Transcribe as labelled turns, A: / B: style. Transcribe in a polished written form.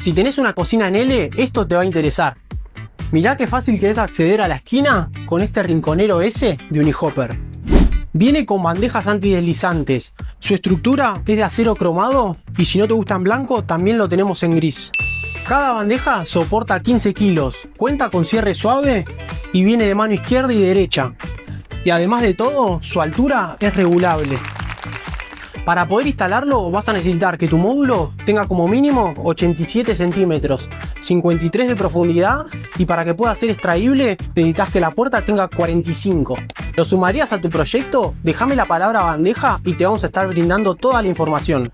A: Si tenés una cocina en L, esto te va a interesar. Mirá qué fácil que es acceder a la esquina con este rinconero S de Unihopper. Viene con bandejas antideslizantes. Su estructura es de acero cromado y si no te gusta en blanco también lo tenemos en gris. Cada bandeja soporta 15 kilos, cuenta con cierre suave y viene de mano izquierda y derecha. Y además de todo, su altura es regulable. Para poder instalarlo vas a necesitar que tu módulo tenga como mínimo 87 centímetros, 53 de profundidad y para que pueda ser extraíble necesitas que la puerta tenga 45. ¿Lo sumarías a tu proyecto? Déjame la palabra bandeja y te vamos a estar brindando toda la información.